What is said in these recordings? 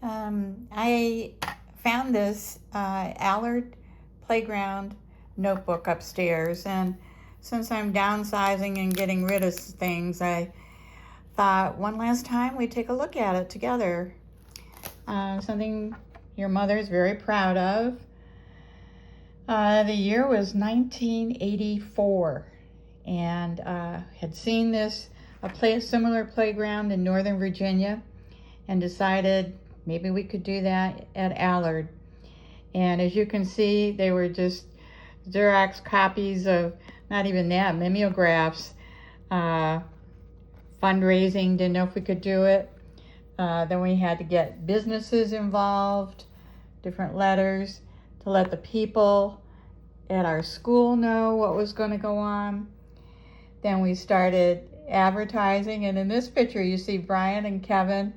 I found this Allard Playground notebook upstairs, and since I'm downsizing and getting rid of things, I thought one last time we'd take a look at it together. Something your mother is very proud of. The year was 1984, and had seen a similar playground in Northern Virginia, and decided maybe we could do that at Allard. And as you can see, they were just Xerox copies of, not even that, mimeographs. Fundraising, didn't know if we could do it. Then we had to get businesses involved, different letters to let the people at our school know what was going to go on. Then we started advertising, and in this picture you see Brian and Kevin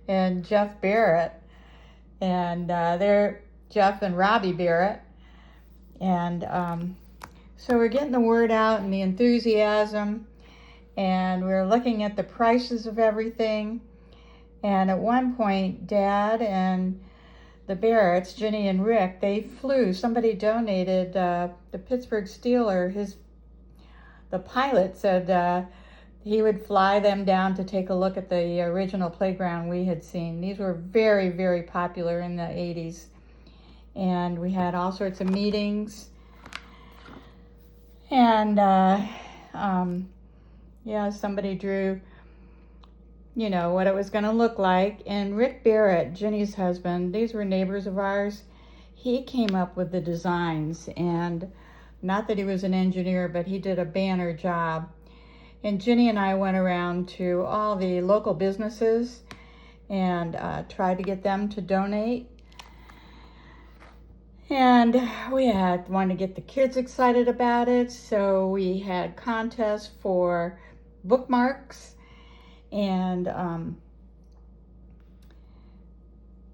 and Jeff Barrett, and they're Jeff and Robbie Barrett. And so we're getting the word out and the enthusiasm, and we're looking at the prices of everything. And at one point, Dad and the Barretts, Ginny and Rick, they flew. Somebody donated the Pittsburgh Steeler. The pilot said he would fly them down to take a look at the original playground we had seen. These were very, very popular in the 80s. And we had all sorts of meetings. And somebody drew, what it was going to look like. And Rick Barrett, Ginny's husband, these were neighbors of ours. He came up with the designs, and not that he was an engineer, but he did a banner job. And Ginny and I went around to all the local businesses and tried to get them to donate. And we wanted to get the kids excited about it, so we had contests for bookmarks, and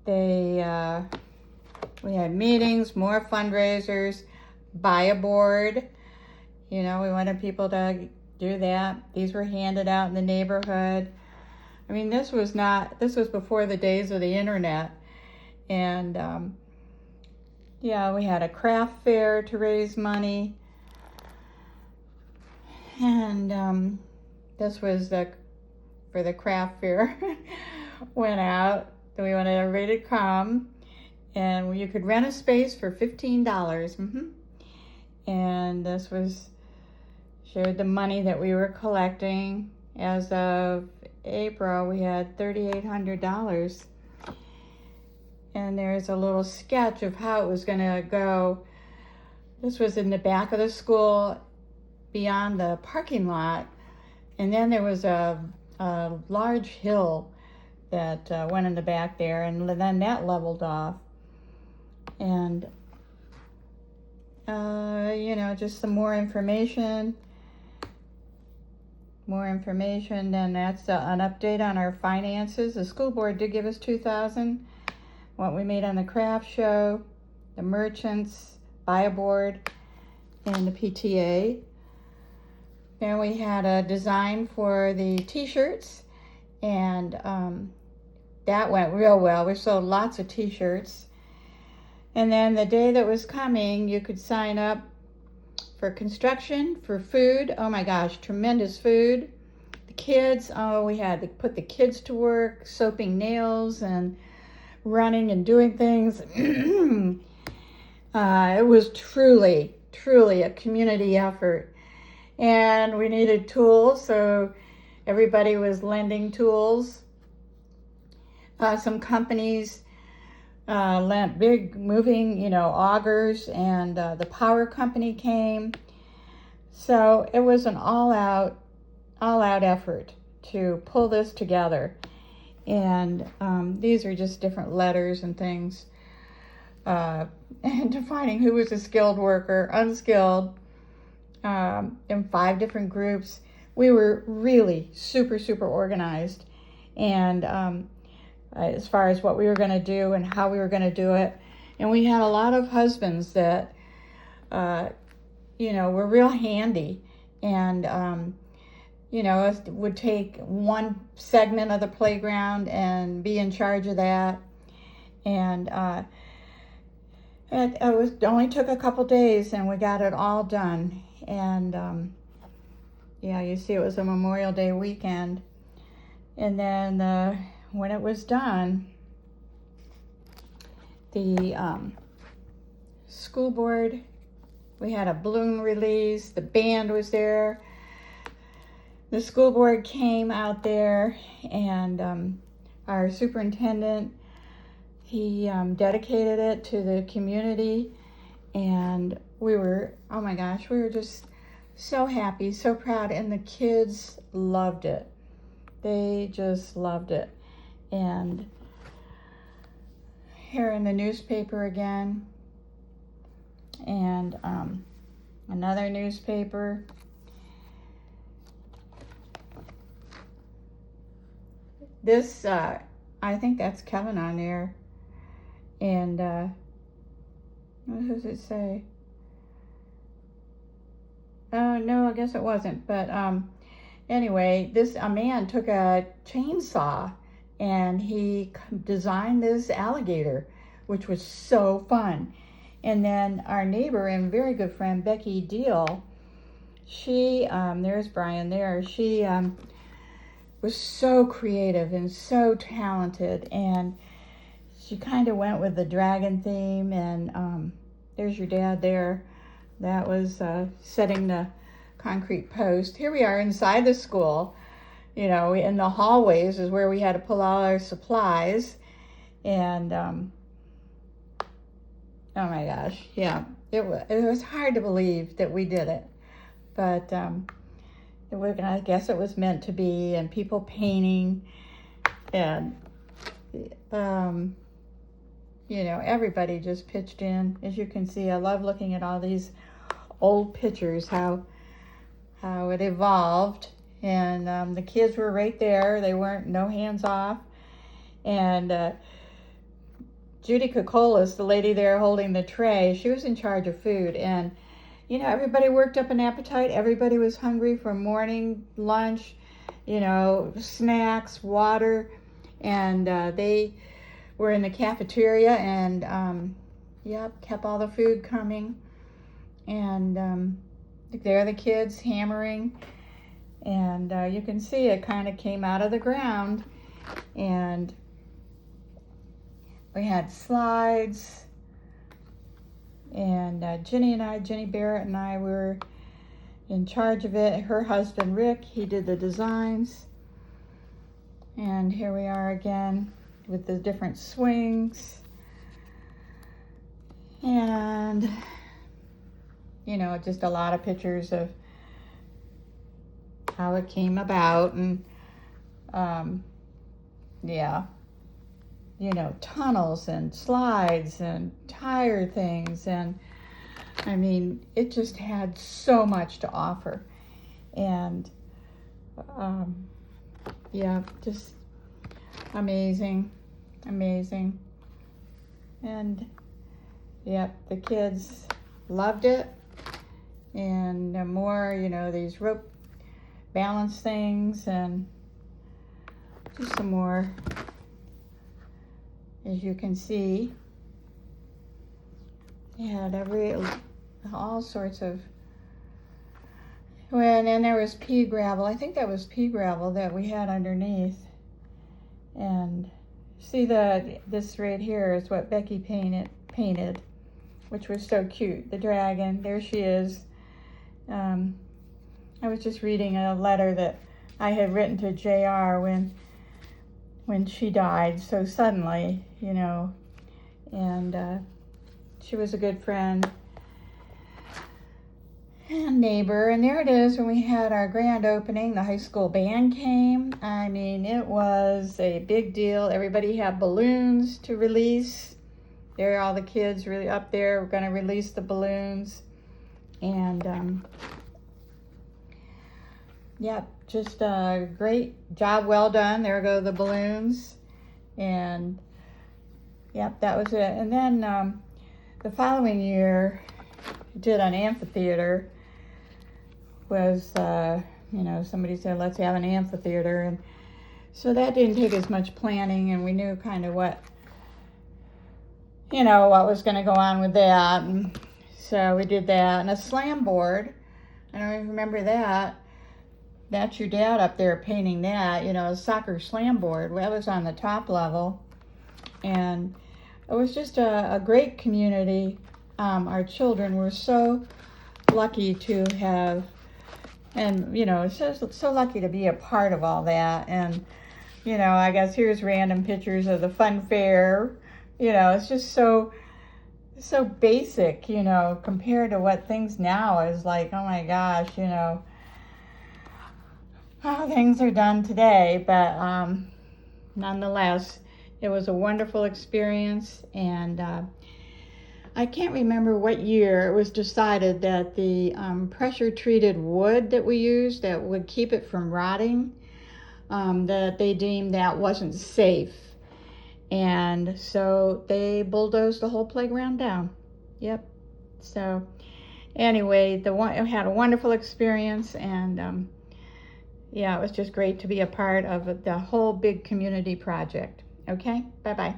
we had meetings, more fundraisers, buy a board. We wanted people to do that. These were handed out in the neighborhood. I mean, this was before the days of the internet. And we had a craft fair to raise money. And this was for the craft fair. Went out. We wanted everybody to come. And you could rent a space for $15. And this showed the money that we were collecting. As of April, we had $3,800. And there's a little sketch of how it was going to go. This was in the back of the school, beyond the parking lot. And then there was a large hill that went in the back there, and then that leveled off. And, just some more information. Then that's an update on our finances. The school board did give us $2,000. What we made on the craft show, the merchants, buy a board, and the PTA. Then we had a design for the t-shirts, and that went real well. We sold lots of t-shirts. And then the day that was coming, you could sign up for construction, for food. Oh my gosh, tremendous food. The kids, we had to put the kids to work, soaping nails and running and doing things. It was truly a community effort. And we needed tools, so everybody was lending tools. Some companies lent big moving, augers, and the power company came. So it was an all-out effort to pull this together. And these are just different letters and things, and defining who was a skilled worker, unskilled, in 5 different groups. We were really super organized, and as far as what we were going to do and how we were going to do it. And we had a lot of husbands that, were real handy, and, would take one segment of the playground and be in charge of that. And it only took a couple days, and we got it all done. And yeah, you see, it was a Memorial Day weekend. And then when it was done, the school board, we had a balloon release, the band was there, the school board came out there, and our superintendent, he dedicated it to the community, and we were, oh my gosh, we were just so happy, so proud, and the kids loved it. They just loved it. And here in the newspaper again, and another newspaper. This, I think that's Kevin on there. And what does it say? Oh, no, I guess it wasn't. But anyway, a man took a chainsaw and he designed this alligator, which was so fun. And then our neighbor and very good friend, Becky Deal, she, there's Brian there, she was so creative and so talented, and she kind of went with the dragon theme, and there's your dad there. That was setting the concrete post. Here we are inside the school. You know, in the hallways is where we had to pull all our supplies. And, oh my gosh, yeah. It was hard to believe that we did it. But I guess it was meant to be, and people painting. And, you know, everybody just pitched in. As you can see, I love looking at all these old pictures, how it evolved. And the kids were right there. They weren't, no hands off. And Judy Kokolas, the lady there holding the tray, she was in charge of food. And, you know, everybody worked up an appetite. Everybody was hungry for morning, lunch, you know, snacks, water. And they were in the cafeteria and, yep, kept all the food coming. And there are the kids hammering. And you can see it kind of came out of the ground, and we had slides, and Jenny Barrett and I were in charge of it. Her husband Rick, he did the designs. And here we are again with the different swings, and you know, just a lot of pictures of how it came about. And yeah, you know, tunnels and slides and tire things, and I mean, it just had so much to offer. And yeah, just amazing. And yeah, the kids loved it. And more, you know, these rope balance things, and just some more, as you can see. It had all sorts of, and then there was pea gravel. I think that was pea gravel that we had underneath. And see, this right here is what Becky painted, which was so cute. The dragon, there she is. I was just reading a letter that I had written to JR when she died so suddenly, you know, and she was a good friend and neighbor. And there it is when we had our grand opening. The high school band came. I mean, it was a big deal. Everybody had balloons to release. There are all the kids really up there. We're going to release the balloons. And yeah, just a great job, well done. There go the balloons. And yep, that was it. And then the following year, did an amphitheater. Was you know, somebody said, let's have an amphitheater, and so that didn't take as much planning, and we knew kind of what you know, what was going to go on with that. And so we did that. And a slam board, I don't even remember that. That's your dad up there painting that, you know, a soccer slam board. That was on the top level. And it was just a great community. Our children were so lucky to have, and, you know, so lucky to be a part of all that. And, you know, I guess here's random pictures of the fun fair. You know, it's just so basic, you know, compared to what things now is like. Oh my gosh, you know, how things are done today. But nonetheless, it was a wonderful experience. And I can't remember what year it was decided that the pressure treated wood that we used that would keep it from rotting, that they deemed that wasn't safe. And so they bulldozed the whole playground down. Yep. So anyway, I had a wonderful experience, and yeah, it was just great to be a part of the whole big community project. Okay, bye-bye.